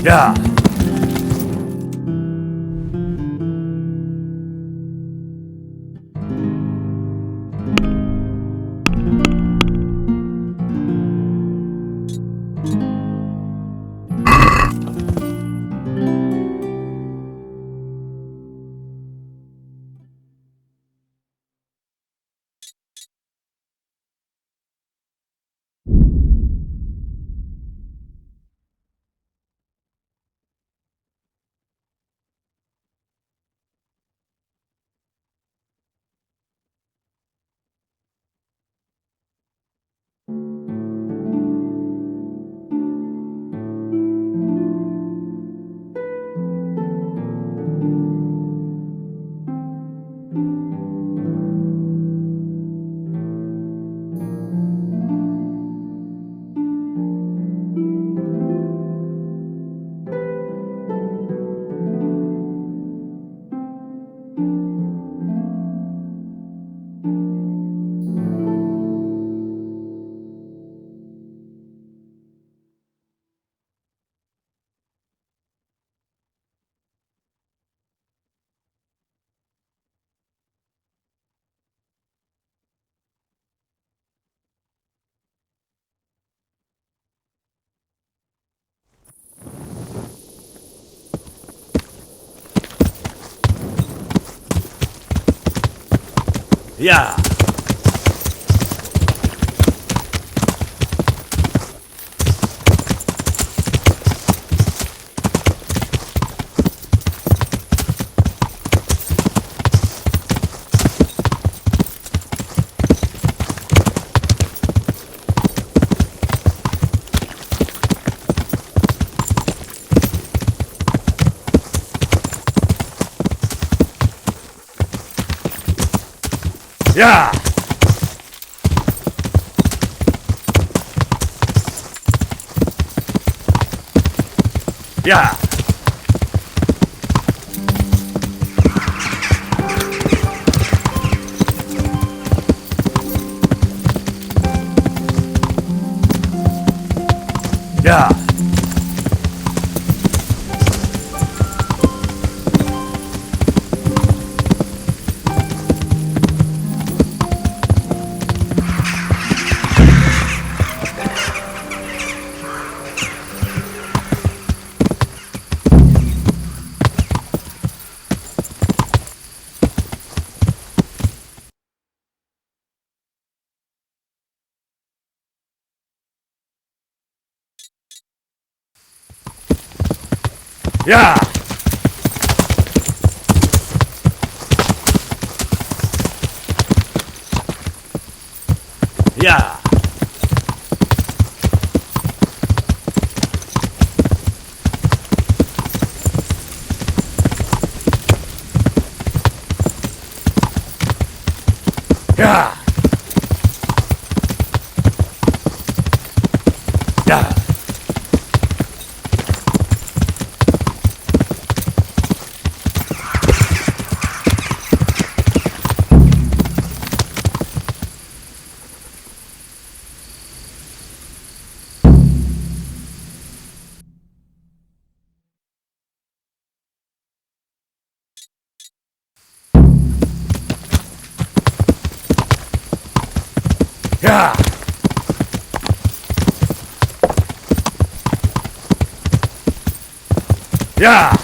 Yeah. Yeah. Yeah. Yeah. Yeah. Yeah. Yeah. Yeah. Yeah. Yeah. Yeah.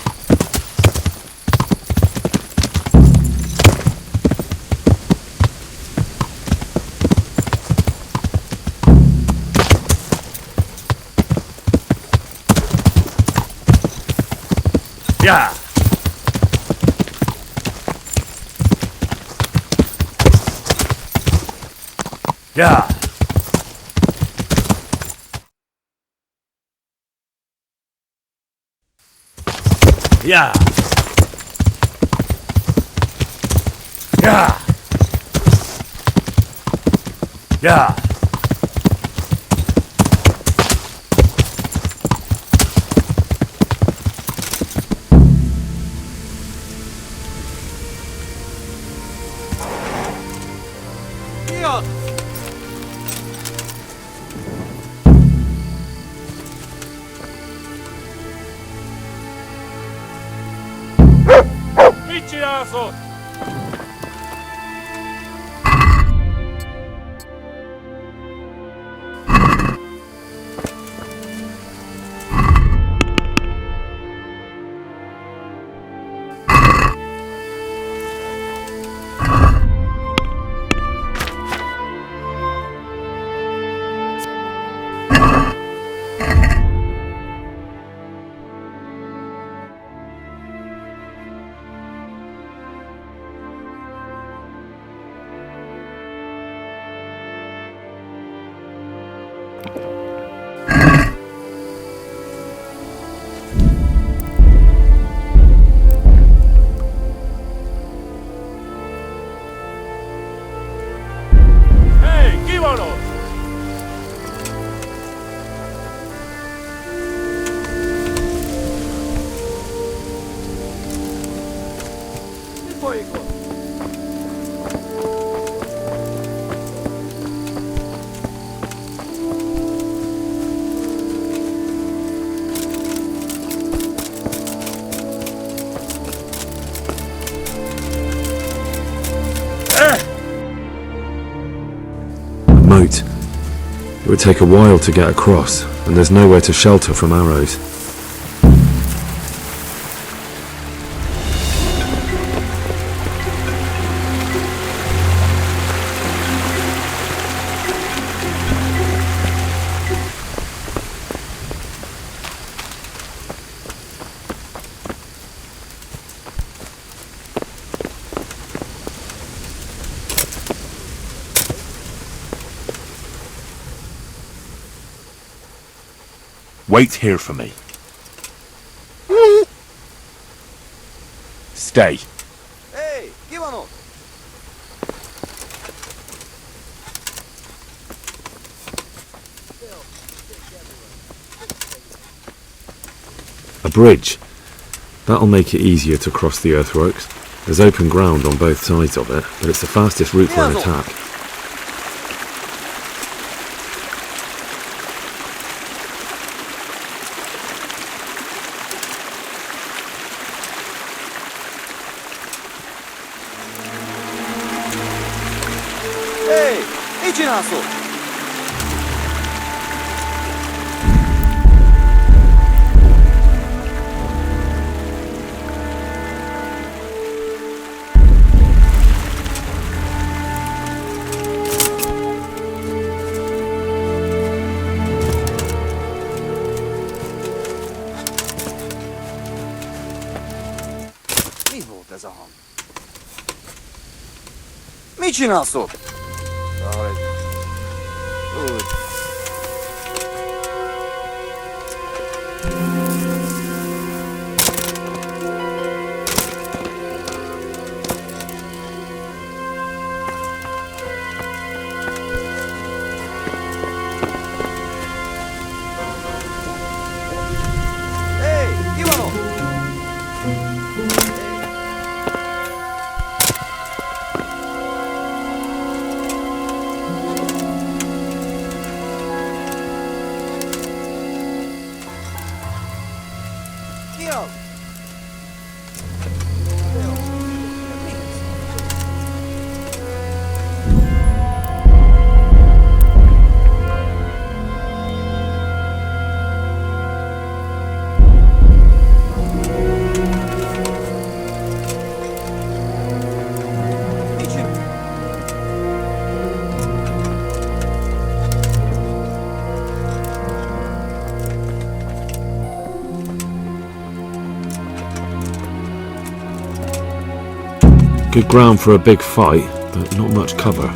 Yeah. Yeah. Yeah. Yeah. Yeah. Yeah. Michiaso. Hey, kívanos. Moat. It would take a while to get across, and there's nowhere to shelter from arrows. Wait here for me. Stay. Hey, chi vanno? A bridge. That'll make it easier to cross the earthworks. There's open ground on both sides of it, but it's the fastest route for an attack. Hey, mi csinálsz? Mi volt ez a hang? Mit csinálsz ott? Úgy. Hey, chi vanno? Chi az? Good ground for a big fight, but not much cover.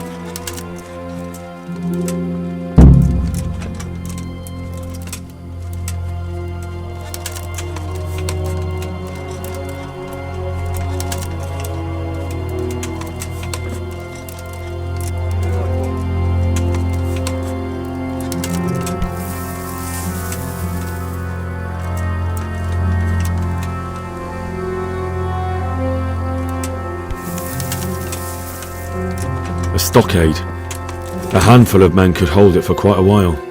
A stockade. A handful of men could hold it for quite a while.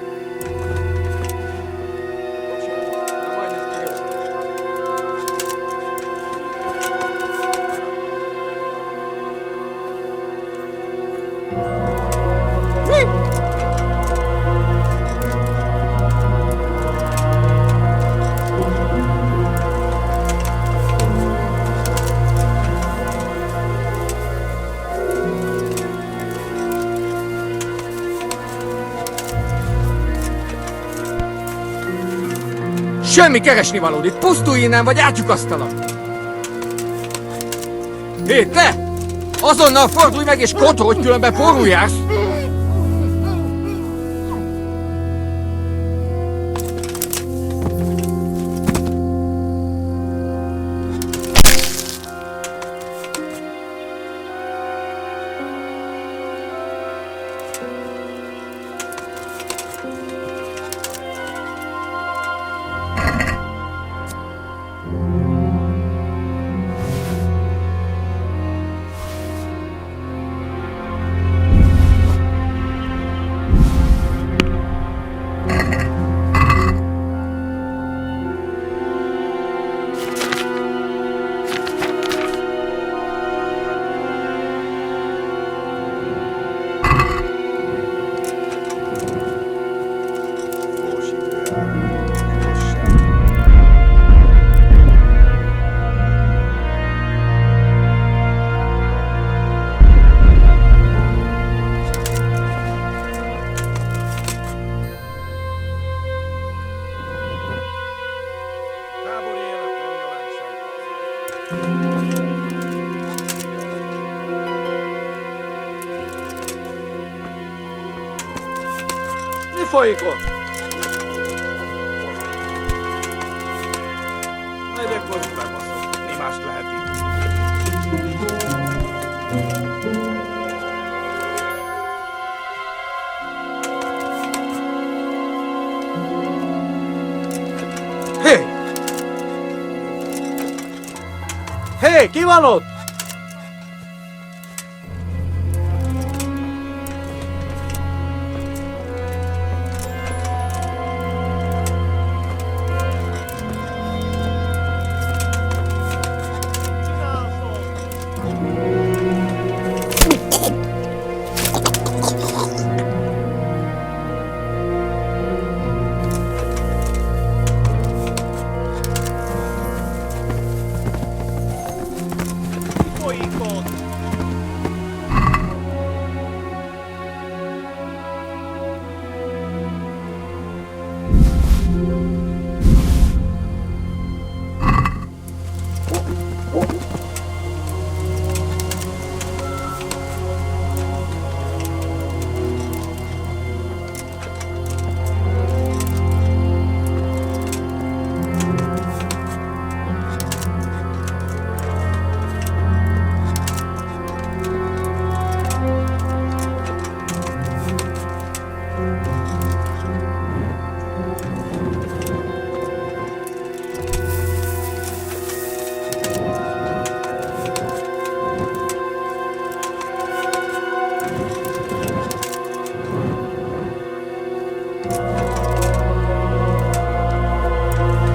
Semmi keresni valód, itt pusztulj innen, vagy átlyukasztalak! Hé, te! Azonnal fordulj meg és kotolj, különben porul jársz! Mi folyik ott? Hé, ki van ott?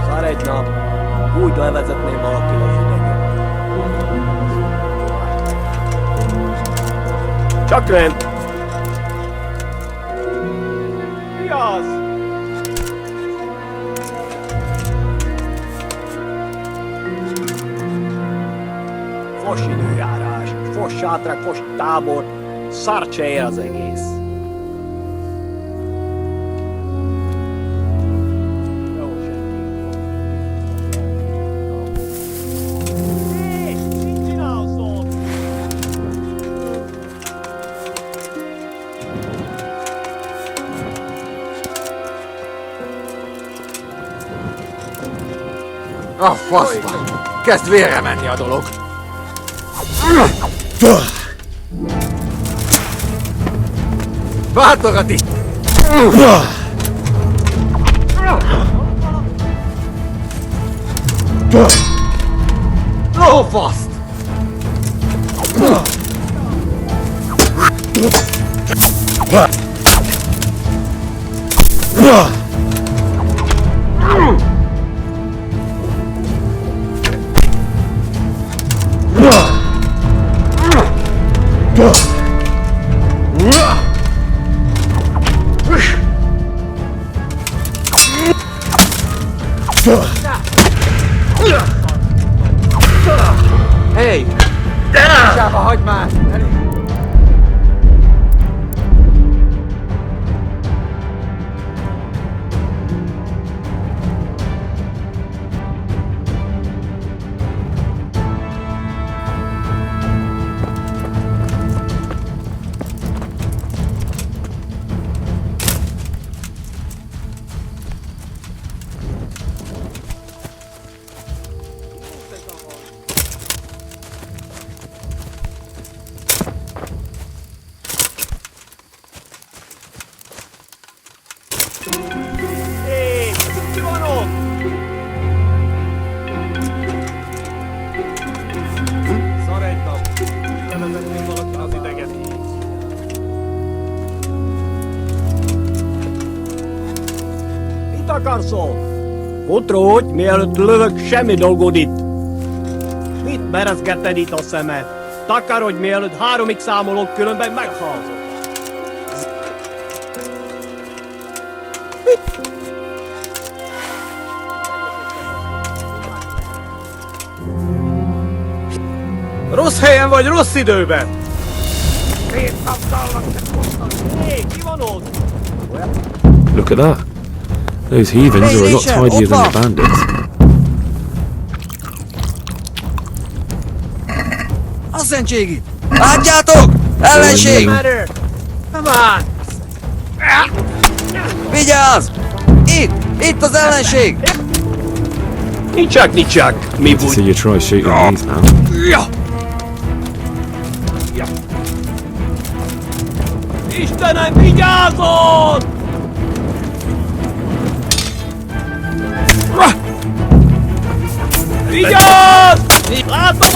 Szar egy nap, úgy levezetném valakivel az ideget. Csak rend! Mi az? Fos időjárás, fos sátrak, fos tábor, szart se ér az egész. A faszba! Kezd vérre menni a dolog! Bátorat is! Lófaszt! Hey! Sába, hagyd már! Elég! Hé, ki van ott? Szar egy nap, levezetném valakivel az ideget. Mit akarsz ott? Kutrógy, mielőtt lövök, semmi dolgod itt. Mit merezgeted itt a szemed? Takarodj, mielőtt 3-ig számolok, különben meghalsz. Rossz helyen vagy, rossz időben! Hé, ki van ott? Look at that. Those heathens are a lot tidier than the bandits. Asszentségit! Látjátok! Ellenség! Nem áll! Vigyázz! Itt az ellenség! Nicsák, mi So bújt? you try shooting these now. Ja! Istenem, vigyázzon! Vigyázz! Látom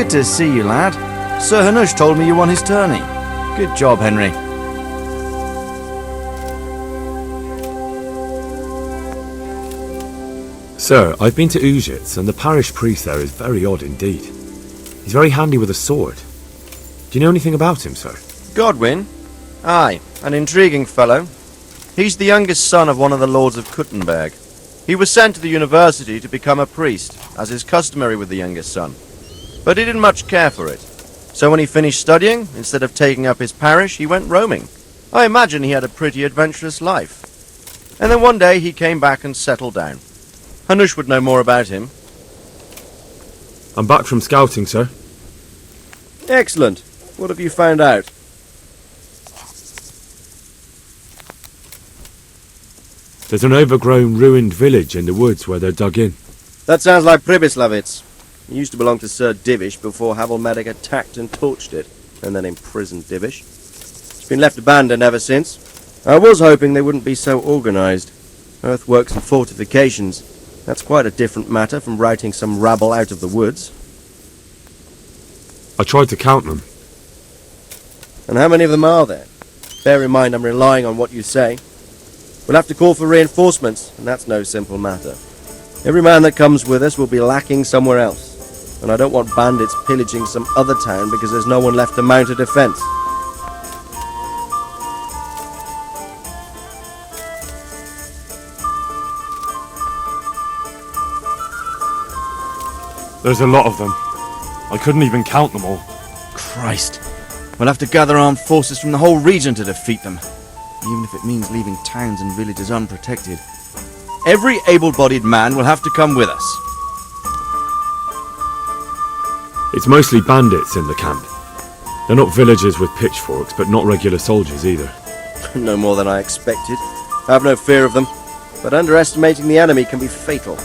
Good to see you, lad. Sir Hanush told me you won his tourney. Good job, Henry. Sir, I've been to Ujits, and the parish priest there is very odd indeed. He's very handy with a sword. Do you know anything about him, sir? Godwin? Aye, an intriguing fellow. He's the youngest son of one of the lords of Kuttenberg. He was sent to the university to become a priest, as is customary with the youngest son. But he didn't much care for it. So when he finished studying, instead of taking up his parish, he went roaming. I imagine he had a pretty adventurous life. And then one day he came back and settled down. Hanush would know more about him. I'm back from scouting, sir. Excellent. What have you found out? There's an overgrown, ruined village in the woods where they're dug in. That sounds like Pribyslavitz. It used to belong to Sir Divish before Havelmedic attacked and torched it, and then imprisoned Divish. It's been left abandoned ever since. I was hoping they wouldn't be so organised. Earthworks and fortifications. That's quite a different matter from routing some rabble out of the woods. I tried to count them. And how many of them are there? Bear in mind I'm relying on what you say. We'll have to call for reinforcements, and that's no simple matter. Every man that comes with us will be lacking somewhere else, and I don't want bandits pillaging some other town because there's no one left to mount a defence. There's a lot of them. I couldn't even count them all. Christ. We'll have to gather armed forces from the whole region to defeat them, even if it means leaving towns and villages unprotected. Every able-bodied man will have to come with us. It's mostly bandits in the camp. They're not villagers with pitchforks, but not regular soldiers either. No more than I expected. I have no fear of them, but underestimating the enemy can be fatal.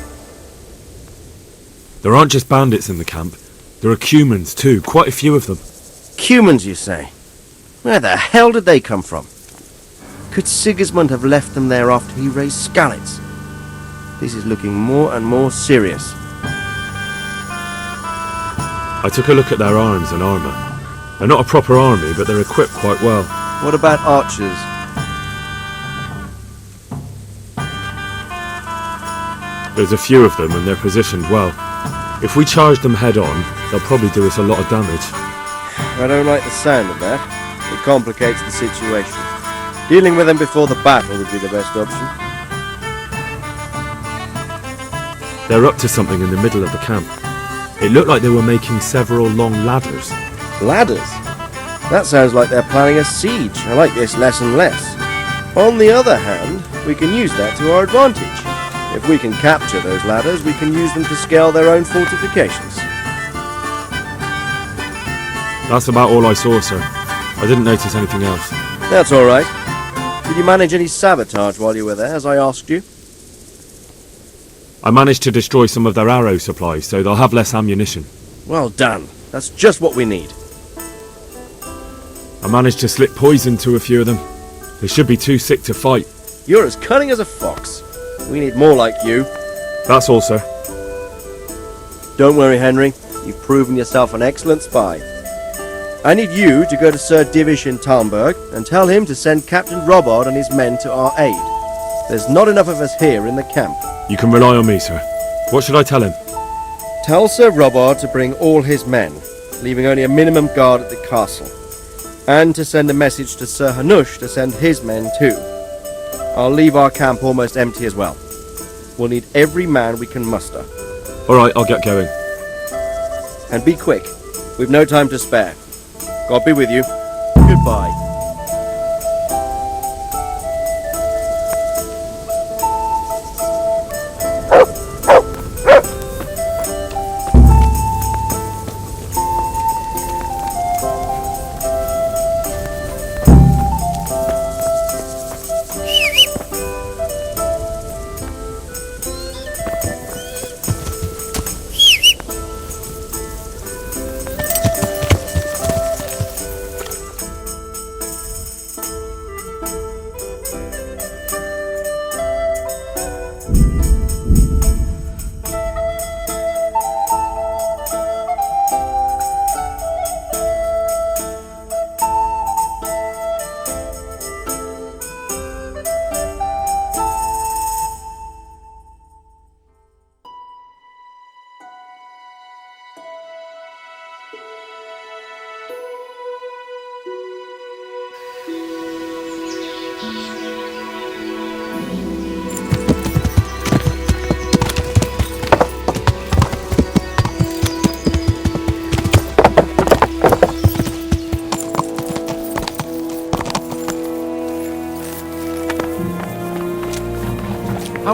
There aren't just bandits in the camp. There are Cumans too, quite a few of them. Cumans, you say? Where the hell did they come from? Could Sigismund have left them there after he raised Skalitz? This is looking more and more serious. I took a look at their arms and armour. They're not a proper army, but they're equipped quite well. What about archers? There's a few of them and they're positioned well. If we charge them head on, they'll probably do us a lot of damage. I don't like the sound of that. It complicates the situation. Dealing with them before the battle would be the best option. They're up to something in the middle of the camp. It looked like they were making several long ladders. Ladders? That sounds like they're planning a siege. I like this less and less. On the other hand, we can use that to our advantage. If we can capture those ladders, we can use them to scale their own fortifications. That's about all I saw, sir. I didn't notice anything else. That's all right. Did you manage any sabotage while you were there, as I asked you? I managed to destroy some of their arrow supplies, so they'll have less ammunition. Well done. That's just what we need. I managed to slip poison to a few of them. They should be too sick to fight. You're as cunning as a fox. We need more like you. That's all, sir. Don't worry, Henry. You've proven yourself an excellent spy. I need you to go to Sir Divish in Talmberg and tell him to send Captain Robard and his men to our aid. There's not enough of us here in the camp. You can rely on me, sir. What should I tell him? Tell Sir Robard to bring all his men, leaving only a minimum guard at the castle. And to send a message to Sir Hanush to send his men too. I'll leave our camp almost empty as well. We'll need every man we can muster. All right, I'll get going. And be quick. We've no time to spare. God be with you. Goodbye.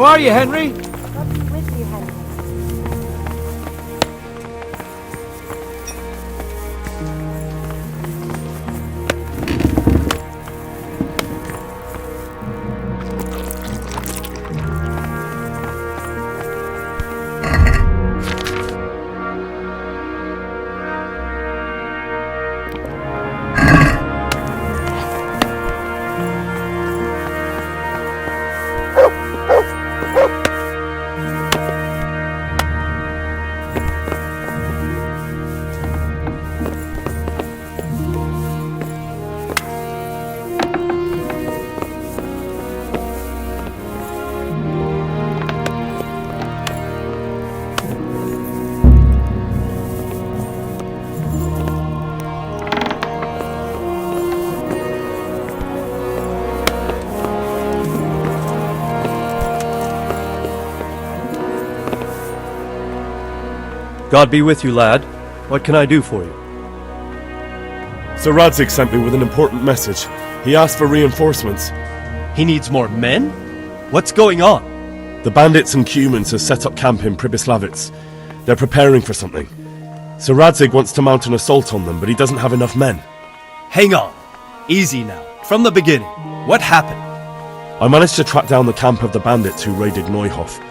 How are you, Henry? God be with you, Henry. God be with you, lad. What can I do for you? Sir Radzig sent me with an important message. He asked for reinforcements. He needs more men? What's going on? The bandits and Cumans have set up camp in Pribyslavitz. They're preparing for something. Sir Radzig wants to mount an assault on them, but he doesn't have enough men. Hang on. Easy now. From the beginning. What happened? I managed to track down the camp of the bandits who raided Neuhof.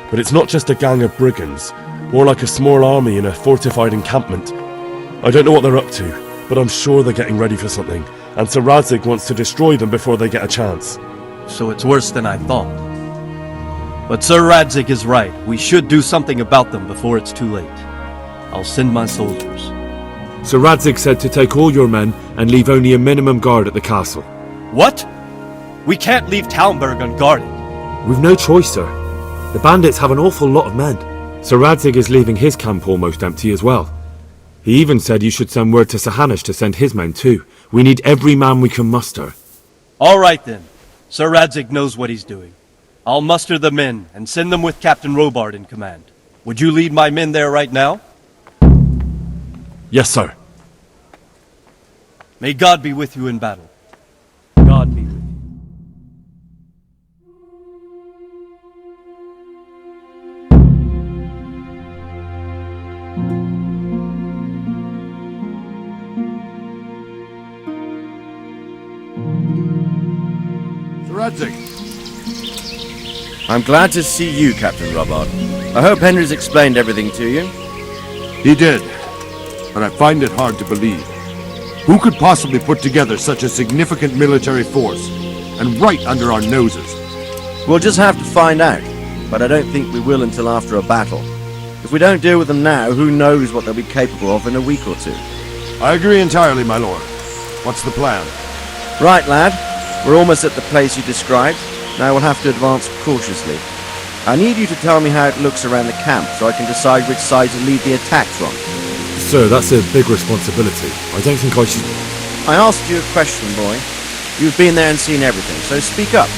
But it's not just a gang of brigands, more like a small army in a fortified encampment. I don't know what they're up to, but I'm sure they're getting ready for something, and Sir Radzig wants to destroy them before they get a chance. So it's worse than I thought. But Sir Radzig is right. We should do something about them before it's too late. I'll send my soldiers. Sir Radzig said to take all your men and leave only a minimum guard at the castle. What? We can't leave Talmberg unguarded. We've no choice, sir. The bandits have an awful lot of men. Sir Radzig is leaving his camp almost empty as well. He even said you should send word to Sahanish to send his men too. We need every man we can muster. All right then. Sir Radzig knows what he's doing. I'll muster the men and send them with Captain Robard in command. Would you lead my men there right now? Yes, sir. May God be with you in battle. God be with you. Radzig. I'm glad to see you, Captain Robard. I hope Henry's explained everything to you. He did, but I find it hard to believe. Who could possibly put together such a significant military force, and right under our noses? We'll just have to find out, but I don't think we will until after a battle. If we don't deal with them now, who knows what they'll be capable of in a week or two. I agree entirely, my lord. What's the plan? Right, lad. We're almost at the place you described. Now we'll have to advance cautiously. I need you to tell me how it looks around the camp so I can decide which side to lead the attack from. Sir, that's a big responsibility. I don't think I should... I asked you a question, boy. You've been there and seen everything, so speak up.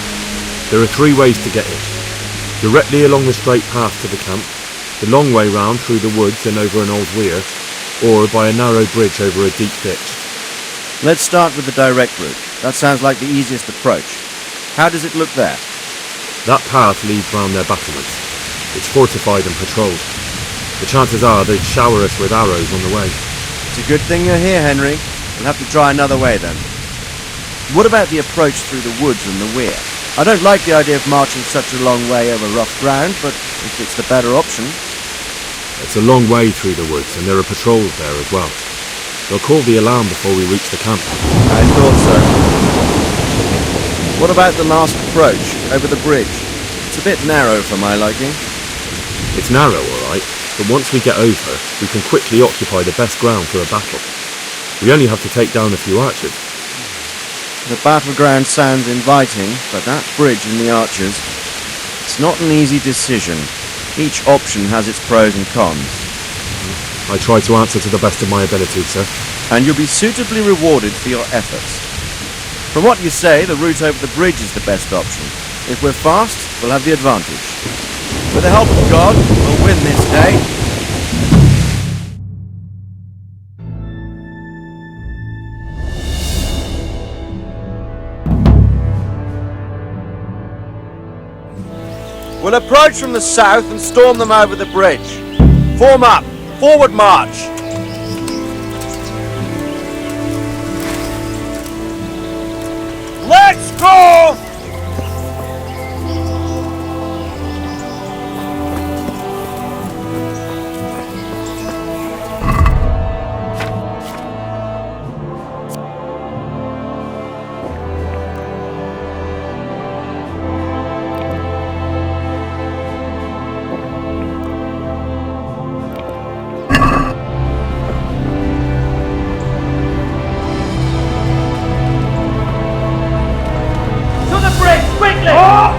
There are 3 ways to get in. Directly along the straight path to the camp, the long way round through the woods and over an old weir, or by a narrow bridge over a deep ditch. Let's start with the direct route. That sounds like the easiest approach. How does it look there? That path leads round their battlements. It's fortified and patrolled. The chances are they'd shower us with arrows on the way. It's a good thing you're here, Henry. We'll have to try another way then. What about the approach through the woods and the weir? I don't like the idea of marching such a long way over rough ground, but if it's the better option... It's a long way through the woods, and there are patrols there as well. They'll call the alarm before we reach the camp. I thought so. What about the last approach, over the bridge? It's a bit narrow for my liking. It's narrow, all right, but once we get over, we can quickly occupy the best ground for a battle. We only have to take down a few archers. The battleground sounds inviting, but that bridge and the archers... It's not an easy decision. Each option has its pros and cons. I try to answer to the best of my ability, sir. And you'll be suitably rewarded for your efforts. From what you say, the route over the bridge is the best option. If we're fast, we'll have the advantage. With the help of God, we'll win this day. We'll approach from the south and storm them over the bridge. Form up. Forward march. Let's go!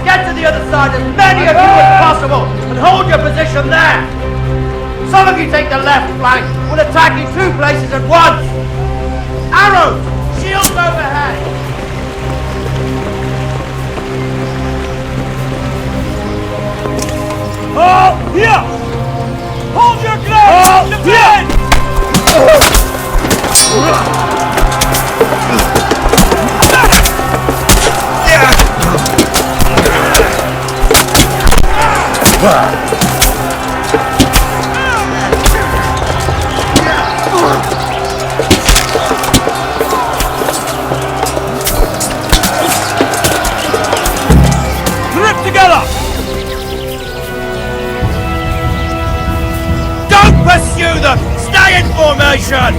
Get to the other side, as many of you as possible, and hold your position there. Some of you take the left flank. We'll attack in 2 places at once. Arrows! Shields overhead! Oh, here! Hold your ground! Defend! Grip together! Don't pursue them! Stay in formation!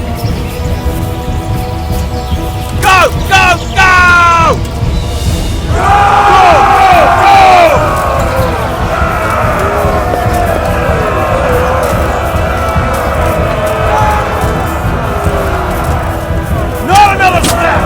Go! Go! Go! Not another step!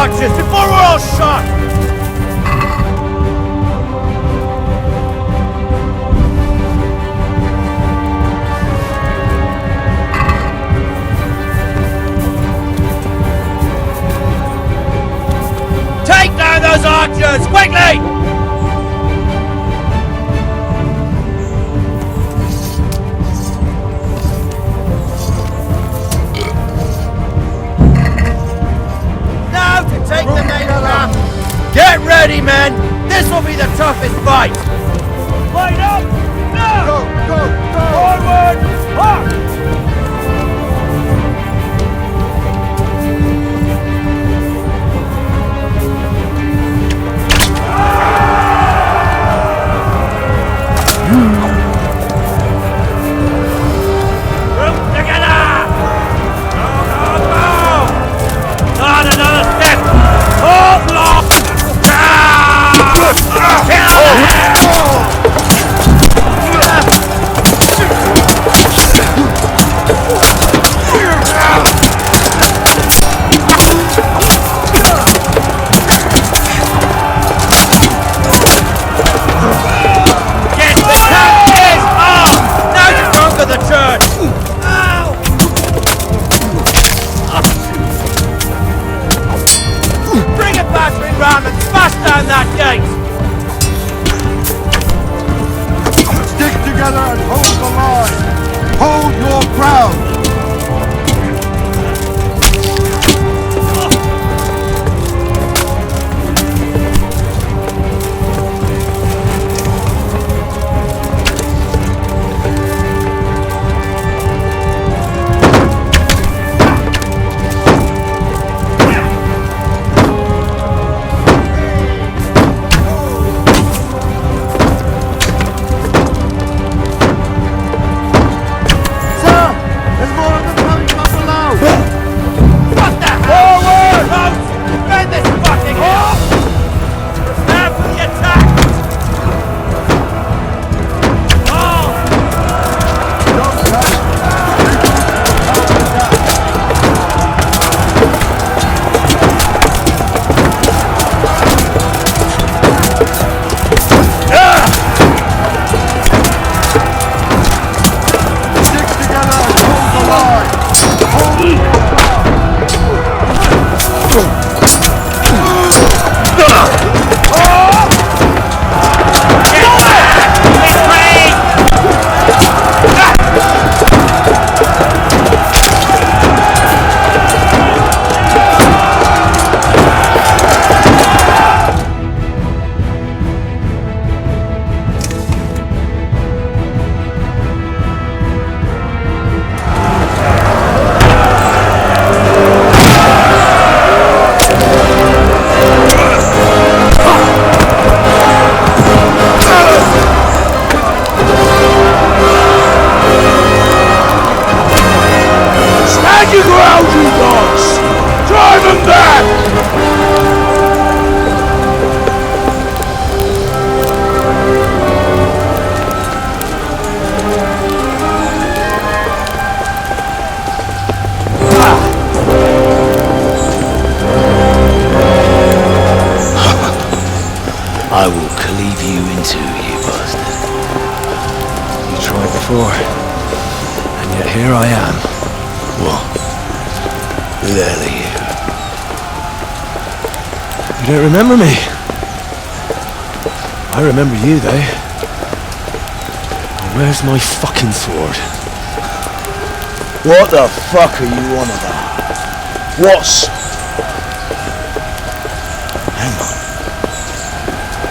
archers before we're all shot! Take down those archers, quickly! Now to take the main camp! Get ready, men! This will be the toughest fight! Line up! Now! Go, go, go! Forward! March! Group together! Go, go, go! Not another step! Hold long! Kill Get the captives off! Now to conquer the church! Bring a battering ram and smash down that gate! Stick together and hold the line! Hold your ground! What the hell? Forward! Out! Defend this fucking hill! Prepare for the attack! Oh! Stick together and hold the line! Stand your ground, you dogs! Drive them back! I will cleave you in two, you bastard. You tried before, and yet here I am. What? Who the hell are you? You don't remember me? I remember you, though. Where's my fucking sword? What the fuck are you on about? What's... Hang on.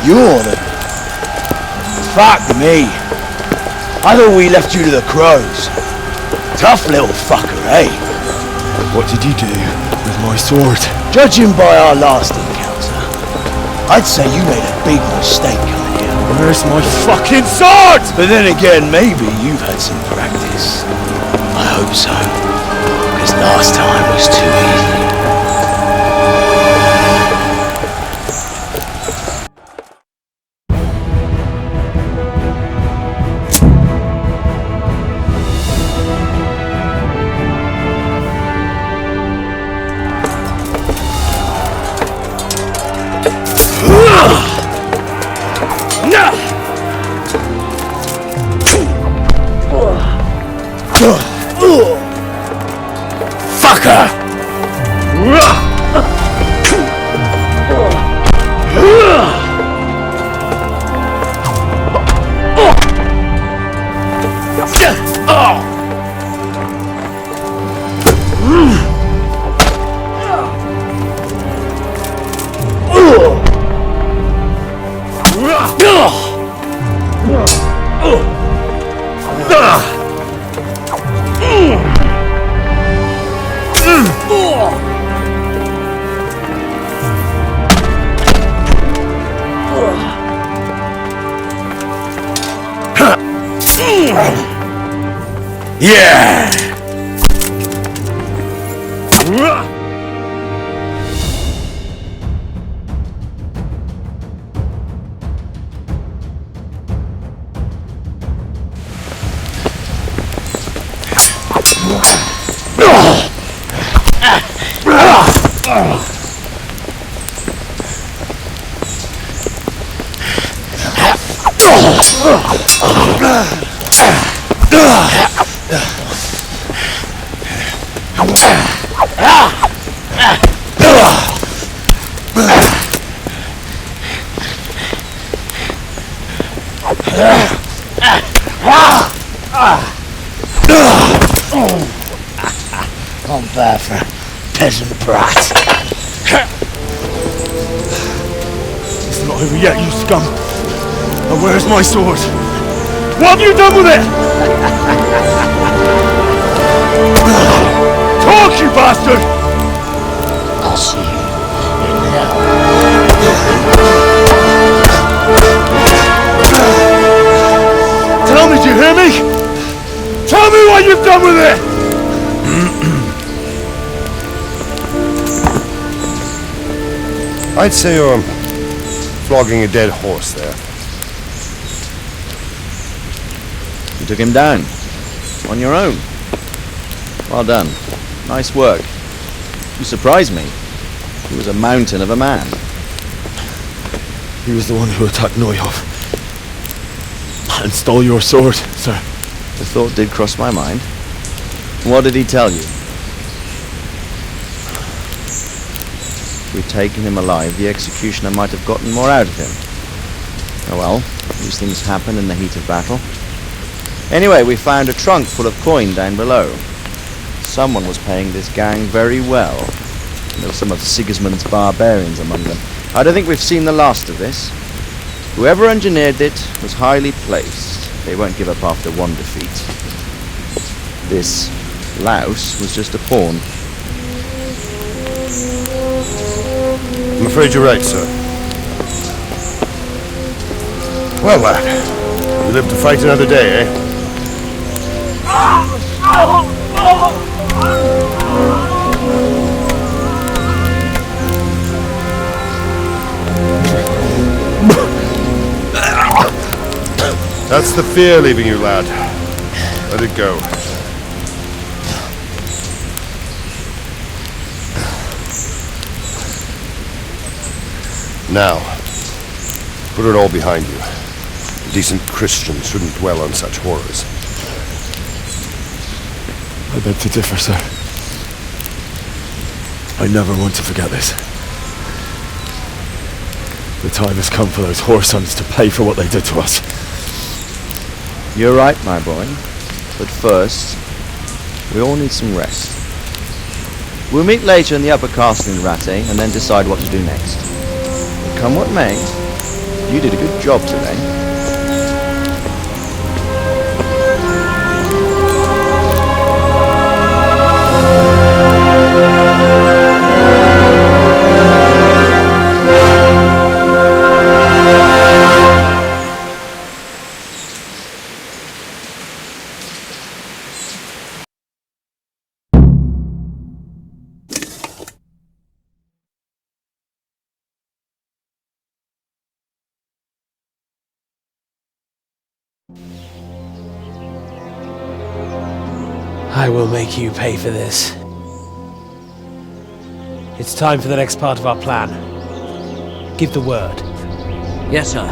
You're the... Fuck me. I thought we left you to the crows. Tough little fucker, eh? What did you do with my sword? Judging by our last encounter, I'd say you made a big mistake coming here. Where's my fucking sword? But then again, maybe you've had some practice. I hope so. Because last time was too easy. Fucker! Yeah! Not bad for a peasant brat. It's not over yet, you scum! And where's my sword? What have you done with it? Talk, you bastard! I'll see you in hell. Tell me, do you hear me? Tell me what you've done with it! I'd say you're flogging a dead horse there. You took him down. On your own. Well done. Nice work. You surprised me. He was a mountain of a man. He was the one who attacked Neuhoff. And stole your sword, sir. The thought did cross my mind. What did he tell you? If we'd taken him alive, the executioner might have gotten more out of him. Oh well, these things happen in the heat of battle. Anyway, we found a trunk full of coin down below. Someone was paying this gang very well. There were some of Sigismund's barbarians among them. I don't think we've seen the last of this. Whoever engineered it was highly placed. They won't give up after one defeat. This louse was just a pawn. I'm afraid you're right, sir. Well, lad, you live to fight another day, eh? That's the fear leaving you, lad. Let it go. Now, put it all behind you. A decent Christian shouldn't dwell on such horrors. I beg to differ, sir. I never want to forget this. The time has come for those whoresons to pay for what they did to us. You're right, my boy. But first, we all need some rest. We'll meet later in the upper castle in Rattay and then decide what to do next. But come what may, you did a good job today. I will make you pay for this. It's time for the next part of our plan. Give the word. Yes, sir.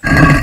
Ugh!